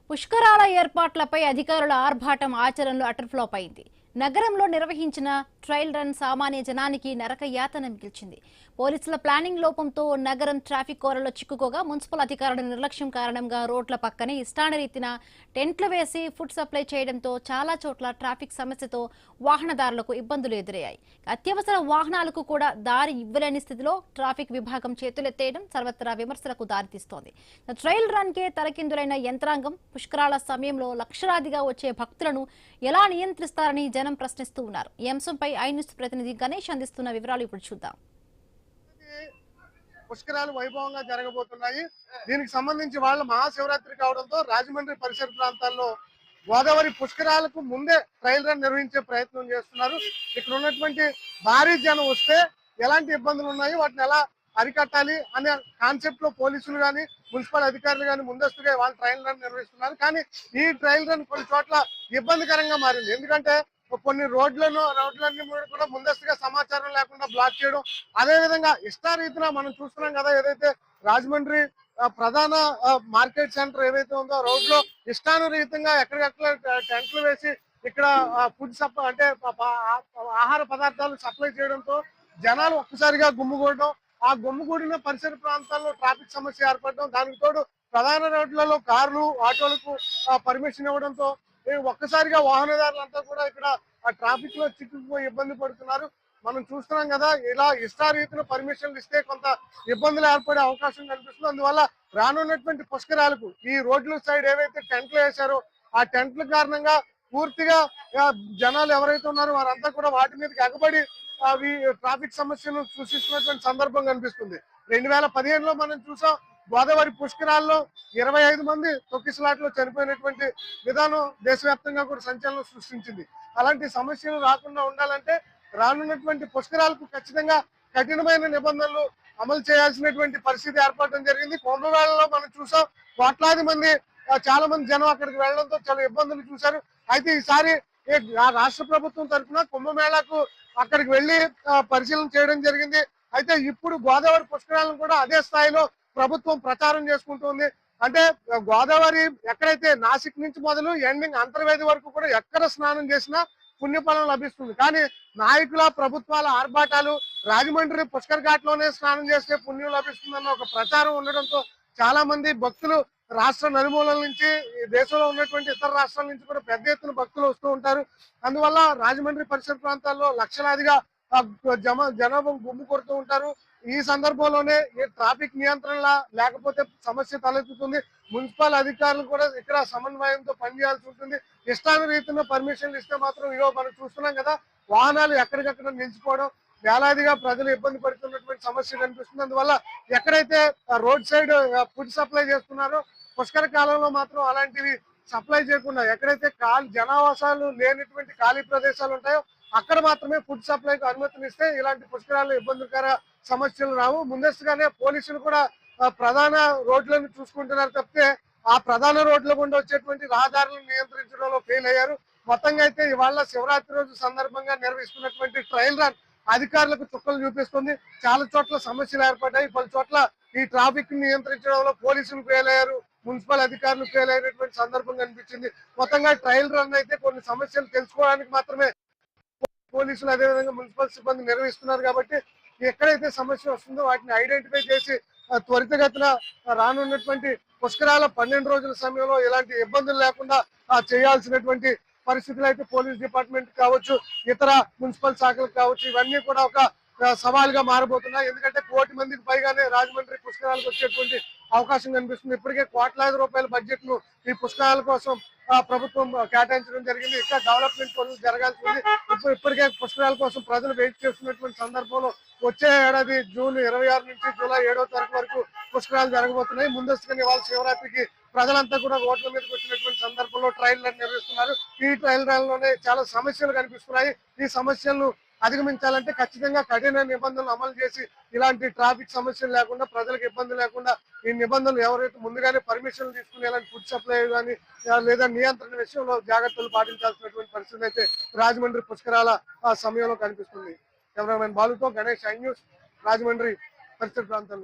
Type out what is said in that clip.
పుష్కరాల ఏర్పాట్లపై అధికారుల ఆర్భాటం ఆచరణలో అటర్ ఫ్లాప్ అయింది. నగరంలో నిర్వహించిన ట్రయల్ రన్ సామాన్య జనానికి నరకయాతన మిగిల్చింది. పోలీసుల ప్లానింగ్ లోపంతో నగరం ట్రాఫిక్ కోరలో చిక్కుకోగా మున్సిపల్ అధికారుల నిర్లక్ష్యం కారణంగా రోడ్ల పక్కనే ఇష్టానురీతిన టెంట్లు వేసి ఫుడ్ సప్లై చేయడంతో చాలా చోట్ల ట్రాఫిక్ సమస్యతో వాహనదారులకు ఇబ్బందులు ఎదురయ్యాయి. అత్యవసర వాహనాలకు కూడా దారి ఇవ్వలేని స్థితిలో ట్రాఫిక్ విభాగం చేతులెత్తేయడం సర్వత్రా విమర్శలకు దారితీస్తోంది. ట్రయల్ రన్ కే తలకిందులైన యంత్రాంగం పుష్కరాల సమయంలో లక్షలాదిగా వచ్చే భక్తులను ఎలా నియంత్రిస్తారని జనం ప్రశ్నిస్తూ ఉన్నారు. ఈ అంశంపై ఐ న్యూస్ ప్రతినిధి గణేష్ అందిస్తున్న వివరాలు ఇప్పుడు చూద్దాం. పుష్కరాలు వైభవంగా జరగబోతున్నాయి. దీనికి సంబంధించి వాళ్ళ మహాశివరాత్రి కావడంతో రాజమండ్రి పరిసర ప్రాంతాల్లో గోదావరి పుష్కరాలకు ముందే ట్రయల్ రన్ నిర్వహించే ప్రయత్నం చేస్తున్నారు. ఇక్కడ ఉన్నటువంటి భారీ జనం వస్తే ఎలాంటి ఇబ్బందులు ఉన్నాయి, వాటిని ఎలా అరికట్టాలి అనే కాన్సెప్ట్ లో పోలీసులు కానీ మున్సిపల్ అధికారులు కానీ ముందస్తుగా వాళ్ళు ట్రయల్ రన్ నిర్వహిస్తున్నారు. కానీ ఈ ట్రయల్ రన్ కొన్ని చోట్ల ఇబ్బందికరంగా మారింది. ఎందుకంటే కొన్ని రోడ్లన్నీ కూడా ముందస్తుగా సమాచారం లేకుండా బ్లాక్ చేయడం, అదే విధంగా ఇష్టారీతిన మనం చూస్తున్నాం కదా, ఏదైతే రాజమండ్రి ప్రధాన మార్కెట్ సెంటర్ ఏదైతే ఉందో రోడ్ లో ఇష్టానురీతంగా ఎక్కడికక్కడ టెంట్లు వేసి ఇక్కడ ఫుడ్ సప్లై అంటే ఆహార పదార్థాలు సప్లై చేయడంతో జనాలు ఒక్కసారిగా గుమ్మిగూడడం, ఆ గుమ్మిగూడిన పరిసర ప్రాంతాల్లో ట్రాఫిక్ సమస్య ఏర్పడడం, దానికి తోడు ప్రధాన రోడ్లలో కార్లు ఆటోలకు పర్మిషన్ ఇవ్వడంతో ఒక్కసారిగా వాహనదారులంతా కూడా ఇక్కడ ఆ ట్రాఫిక్ లో చిక్కుకుపోయి ఇబ్బంది పడుతున్నారు. మనం చూస్తున్నాం కదా, ఇలా ఇష్టారీతిన పర్మిషన్లు ఇస్తే కొంత ఇబ్బందులు ఏర్పడే అవకాశం కనిపిస్తుంది. అందువల్ల రానున్నటువంటి పుష్కరాలకు ఈ రోడ్ల సైడ్ ఏవైతే టెంట్లు వేశారో ఆ టెంట్ల కారణంగా పూర్తిగా జనాలు ఎవరైతే ఉన్నారో వారంతా కూడా వాటి మీదకి ఎగబడి అవి ట్రాఫిక్ సమస్యను సృష్టిస్తున్నటువంటి సందర్భం కనిపిస్తుంది. 2015లో మనం చూసాం, గోదావరి పుష్కరాల్లో 25 మంది తొక్కిసలాట్లో చనిపోయినటువంటి విధానం దేశవ్యాప్తంగా కూడా సంచలనం సృష్టించింది. అలాంటి సమస్యలు రాకుండా ఉండాలంటే రానున్నటువంటి పుష్కరాలకు ఖచ్చితంగా కఠినమైన నిబంధనలు అమలు చేయాల్సినటువంటి పరిస్థితి ఏర్పడడం జరిగింది. కుంభమేళలో మనం చూసాం, కోట్లాది మంది చాలా మంది జనం అక్కడికి వెళ్లడంతో చాలా ఇబ్బందులు చూశారు. అయితే ఈసారి రాష్ట్ర ప్రభుత్వం తరఫున కుంభమేళాకు అక్కడికి వెళ్లి పరిశీలన చేయడం జరిగింది. అయితే ఇప్పుడు గోదావరి పుష్కరాలను కూడా అదే స్థాయిలో ప్రభుత్వం ప్రచారం చేసుకుంటుంది. అంటే గోదావరి ఎక్కడైతే నాసిక్ నుంచి మొదలు ఎండింగ్ అంతర్వేది వరకు కూడా ఎక్కడ స్నానం చేసినా పుణ్యఫలం లభిస్తుంది. కానీ నాయకుల ప్రభుత్వాల ఆర్భాటాలు రాజమండ్రి పుష్కర్ ఘాట్ లోనే స్నానం చేస్తే పుణ్యం లభిస్తుందన్న ఒక ప్రచారం ఉండడంతో చాలా మంది భక్తులు రాష్ట్ర నలుమూలల నుంచి దేశంలో ఉన్నటువంటి ఇతర రాష్ట్రాల నుంచి కూడా పెద్ద ఎత్తున భక్తులు వస్తూ ఉంటారు. అందువల్ల రాజమండ్రి పరిసర ప్రాంతాల్లో లక్షలాదిగా జనాభా గుమ్ము కొడుతూ ఉంటారు. ఈ సందర్భంలోనే ఈ ట్రాఫిక్ నియంత్రణ లేకపోతే సమస్య తలెత్తుతుంది. మున్సిపల్ అధికారులు కూడా ఇక్కడ సమన్వయంతో పనిచేయాల్సి ఉంటుంది. ఇష్టానురీతిన పర్మిషన్లు ఇస్తే మాత్రం ఇగో మనం చూస్తున్నాం కదా, వాహనాలు ఎక్కడికక్కడ నిలిచిపోవడం, వేలాదిగా ప్రజలు ఇబ్బంది పడుతున్నటువంటి సమస్య కనిపిస్తుంది. అందువల్ల ఎక్కడైతే రోడ్ సైడ్ ఫుడ్ సప్లై చేస్తున్నారో పుష్కర కాలంలో మాత్రం అలాంటివి సప్లై చేయకుండా ఎక్కడైతే జనావాసాలు లేనటువంటి ఖాళీ ప్రదేశాలు ఉంటాయో అక్కడ మాత్రమే ఫుడ్ సప్లైకి అనుమతినిస్తే ఇలాంటి పుష్కరాలు ఇబ్బందికర సమస్యలు రావు. ముందస్తుగానే పోలీసులు కూడా ప్రధాన రోడ్లను చూసుకుంటున్నారు తప్పితే ఆ ప్రధాన రోడ్ల గుండా వచ్చేటువంటి రహదారులను నియంత్రించడంలో ఫెయిల్ అయ్యారు. మొత్తంగా అయితే ఇవాళ శివరాత్రి రోజు సందర్భంగా నిర్వహిస్తున్నటువంటి ట్రయల్ రన్ అధికారులకు చుక్కలు చూపిస్తుంది. చాలా చోట్ల సమస్యలు ఏర్పడ్డాయి. పలు చోట్ల ఈ ట్రాఫిక్ నియంత్రించడంలో పోలీసులు ఫెయిల్ అయ్యారు, మున్సిపల్ అధికారులు ఫెయిల్ అయినటువంటి సందర్భం కనిపించింది. మొత్తంగా ట్రయల్ రన్ అయితే కొన్ని సమస్యలు తెలుసుకోవడానికి మాత్రమే పోలీసులు అదేవిధంగా మున్సిపల్ సిబ్బంది నిర్వహిస్తున్నారు. కాబట్టి ఎక్కడైతే సమస్య వస్తుందో వాటిని ఐడెంటిఫై చేసి త్వరితగతిన రానున్నటువంటి పుష్కరాల 12 రోజుల సమయంలో ఎలాంటి ఇబ్బందులు లేకుండా చేయాల్సినటువంటి పరిస్థితులు అయితే పోలీస్ డిపార్ట్మెంట్ కావచ్చు, ఇతర మున్సిపల్ శాఖలకు కావచ్చు, ఇవన్నీ కూడా ఒక సవాలుగా మారబోతున్నాయి. ఎందుకంటే 1 కోటి మందికి పైగానే రాజమండ్రి పుష్కరాలకు వచ్చేటువంటి అవకాశం కనిపిస్తుంది. ఇప్పటికే కోట్లాది రూపాయల బడ్జెట్ ను ఈ పుష్కరాల కోసం ప్రభుత్వం కేటాయించడం జరిగింది. ఇంకా డెవలప్మెంట్ పనులు జరగాల్సి ఉంది. ఇప్పటికే పుష్కరాల కోసం ప్రజలు వెయిట్ చేస్తున్నటువంటి సందర్భంలో వచ్చే ఏడాది జూన్ 26 నుంచి జూలై 7వ తారీఖు వరకు పుష్కరాలు జరగబోతున్నాయి. ముందస్తుగా ఇవాళ శివరాత్రికి ప్రజలంతా కూడా ఓట్ల మీదకి వచ్చినటువంటి సందర్భంలో ట్రయల్ రన్ నిర్వహిస్తున్నారు. ఈ ట్రయల్ రన్ లోనే చాలా సమస్యలు కనిపిస్తున్నాయి. ఈ సమస్యలను అధిగమించాలంటే ఖచ్చితంగా కఠిన నిబంధనలు అమలు చేసి ఇలాంటి ట్రాఫిక్ సమస్యలు లేకుండా ప్రజలకు ఇబ్బంది లేకుండా ఈ నిబంధనలు ఎవరైతే ముందుగానే పర్మిషన్లు తీసుకుని ఇలాంటి ఫుడ్ సప్లై కానీ లేదా నియంత్రణ విషయంలో జాగ్రత్తలు పాటించాల్సినటువంటి పరిస్థితి అయితే రాజమండ్రి పుష్కరాల సమయంలో కనిపిస్తుంది. కెమెరామెన్ బాలుతో గణేష్, ఐ న్యూస్, రాజమండ్రి పరిసర ప్రాంతంలో.